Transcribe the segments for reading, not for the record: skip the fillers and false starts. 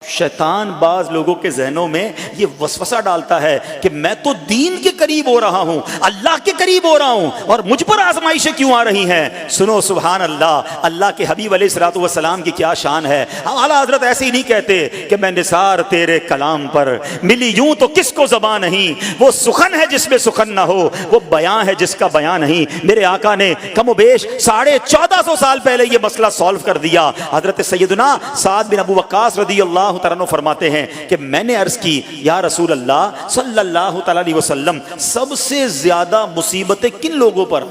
شیطان بعض لوگوں کے ذہنوں میں یہ وسوسہ ڈالتا ہے کہ میں تو دین کے قریب ہو رہا ہوں، اللہ کے قریب ہو رہا ہوں، اور مجھ پر آزمائشیں کیوں آ رہی ہیں؟ سنو سبحان اللہ، اللہ کے حبیب علیہ الصلوۃ والسلام کی کیا شان ہے۔ اعلیٰ حضرت ایسے ہی نہیں کہتے کہ میں نثار تیرے کلام پر، ملی یوں تو کس کو زبان نہیں، وہ سخن ہے جس میں سخن نہ ہو، وہ بیان ہے جس کا بیان نہیں۔ میرے آقا نے کم و بیش 1450 سال پہلے یہ مسئلہ سالو کر دیا۔ حضرت سیدنا سعد بن ابو وقاص رضی اللہ تعالیٰ عنہ فرماتے ہیں کہ میں نے عرض کی یا رسول اللہ صلی اللہ تعالیٰ علیہ وسلم، سب سے زیادہ مصیبتیں کن لوگوں پر؟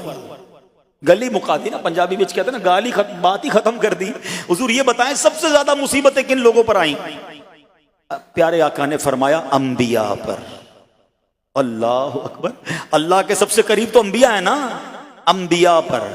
گلی مکا دی نا، پنجابی بچ کہتے ہیں نا، گالی بات ہی ختم کر دی۔ حضور یہ بتائیں سب سے زیادہ مصیبتیں کن لوگوں پر آئیں؟ پیارے آقا نے فرمایا انبیاء پر۔ اللہ اکبر، اللہ کے سب سے قریب تو انبیاء ہیں نا، انبیاء پر،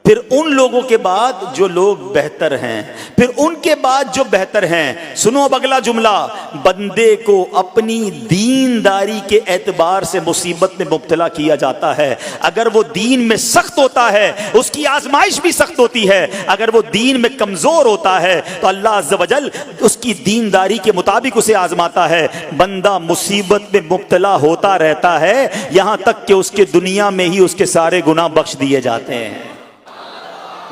پھر ان لوگوں کے بعد جو لوگ بہتر ہیں، پھر ان کے بعد جو بہتر ہیں۔ سنو اب اگلا جملہ، بندے کو اپنی دینداری کے اعتبار سے مصیبت میں مبتلا کیا جاتا ہے۔ اگر وہ دین میں سخت ہوتا ہے اس کی آزمائش بھی سخت ہوتی ہے، اگر وہ دین میں کمزور ہوتا ہے تو اللہ عز و جل اس کی دینداری کے مطابق اسے آزماتا ہے۔ بندہ مصیبت میں مبتلا ہوتا رہتا ہے یہاں تک کہ اس کے دنیا میں ہی اس کے سارے گناہ بخش دیے جاتے ہیں۔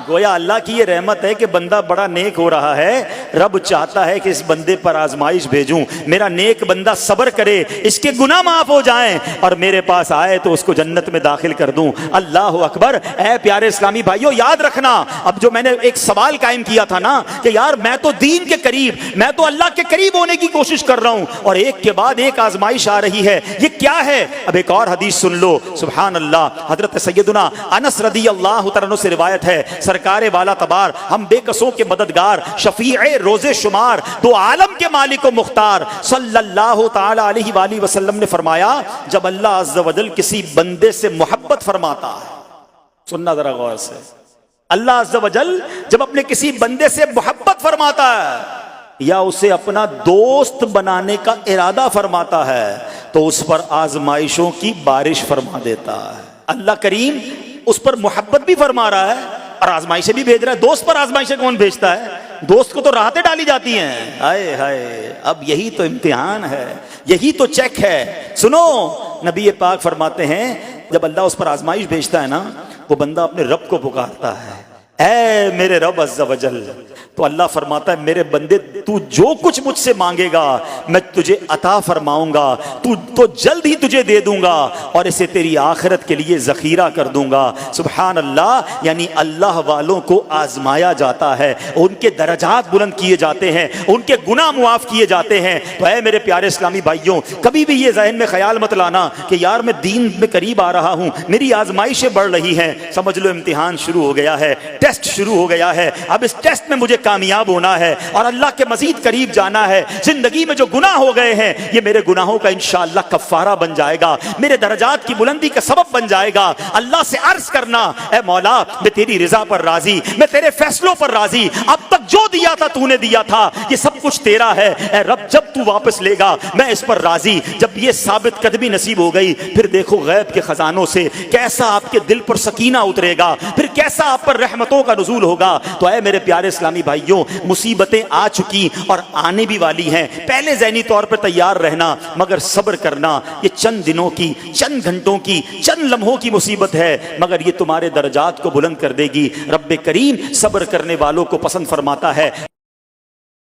گویا اللہ کی یہ رحمت ہے کہ بندہ بڑا نیک ہو رہا ہے، رب چاہتا ہے کہ اس بندے پر آزمائش بھیجوں، میرا نیک بندہ صبر کرے، اس کے گناہ معاف ہو جائیں اور میرے پاس آئے تو اس کو جنت میں داخل کر دوں۔ اللہ اکبر۔ اے پیارے اسلامی بھائیو، یاد رکھنا، اب جو میں نے ایک سوال قائم کیا تھا نا کہ یار میں تو دین کے قریب، میں تو اللہ کے قریب ہونے کی کوشش کر رہا ہوں اور ایک کے بعد ایک آزمائش آ رہی ہے، یہ کیا ہے؟ اب ایک اور حدیث سن لو، سبحان اللہ۔ حضرت سیدنا انس رضی اللہ تعالیٰ عنہ سے روایت ہے، سرکار والا تبار، ہم بے قصوں کے مددگار، شفیع روز شمار، دو عالم کے مالک و مختار صلی اللہ تعالی علیہ وآلہ وسلم نے فرمایا، جب اللہ عز و جل کسی بندے سے محبت فرماتا ہے، سننا ذرا غور سے، اللہ عز و جل جب اپنے کسی بندے سے محبت فرماتا ہے یا اسے اپنا دوست بنانے کا ارادہ فرماتا ہے تو اس پر آزمائشوں کی بارش فرما دیتا ہے۔ اللہ کریم اس پر محبت بھی فرما رہا ہے اور آزمائشیں بھی بھیج رہا ہے۔ دوست پر آزمائشیں کون بھیجتا ہے؟ دوست کو تو راحتیں ڈالی جاتی ہیں۔ ہائے ہائے، اب یہی تو امتحان ہے، یہی تو چیک ہے۔ سنو، نبی پاک فرماتے ہیں جب اللہ اس پر آزمائش بھیجتا ہے نا، وہ بندہ اپنے رب کو پکارتا ہے، اے میرے رب عز و جل، تو اللہ فرماتا ہے میرے بندے تو جو کچھ مجھ سے مانگے گا میں تجھے عطا فرماؤں گا، تو جلد ہی تجھے دے دوں گا اور اسے تیری آخرت کے لیے ذخیرہ کر دوں گا۔ سبحان اللہ۔ یعنی اللہ والوں کو آزمایا جاتا ہے، ان کے درجات بلند کیے جاتے ہیں، ان کے گناہ معاف کیے جاتے ہیں۔ تو اے میرے پیارے اسلامی بھائیوں، کبھی بھی یہ ذہن میں خیال مت لانا کہ یار میں دین میں قریب آ رہا ہوں، میری آزمائشیں بڑھ رہی ہیں۔ سمجھ لو امتحان شروع ہو گیا ہے، ٹیسٹ شروع ہو گیا ہے، اب اس ٹیسٹ میں مجھے کامیاب ہونا ہے اور اللہ کے مزید قریب جانا ہے۔ زندگی میں جو گناہ ہو گئے ہیں یہ میرے گناہوں کا انشاءاللہ کفارہ بن جائے گا، میرے درجات کی بلندی کا سبب بن جائے گا۔ اللہ سے عرض کرنا، اے مولا میں تیری رضا پر راضی، میں تیرے فیصلوں پر راضی، اب تک جو دیا تھا تو نے دیا تھا، یہ سب کچھ تیرا ہے، اے رب جب تو واپس لے گا میں اس پر راضی۔ جب یہ ثابت قدمی نصیب ہو گئی پھر دیکھو غیب کے خزانوں سے کیسا آپ کے دل پر سکینہ اترے گا، پھر کیسا آپ پر رحمتوں کا نزول ہوگا۔ تو اے میرے پیارے اسلامی بھائیوں، مصیبتیں آ چکی اور آنے بھی والی ہیں، پہلے ذہنی طور پر تیار رہنا مگر صبر کرنا۔ یہ چند دنوں کی، چند گھنٹوں کی، چند لمحوں کی مصیبت ہے مگر یہ تمہارے درجات کو بلند کر دے گی۔ رب کریم صبر کرنے والوں کو پسند فرماتا ہے۔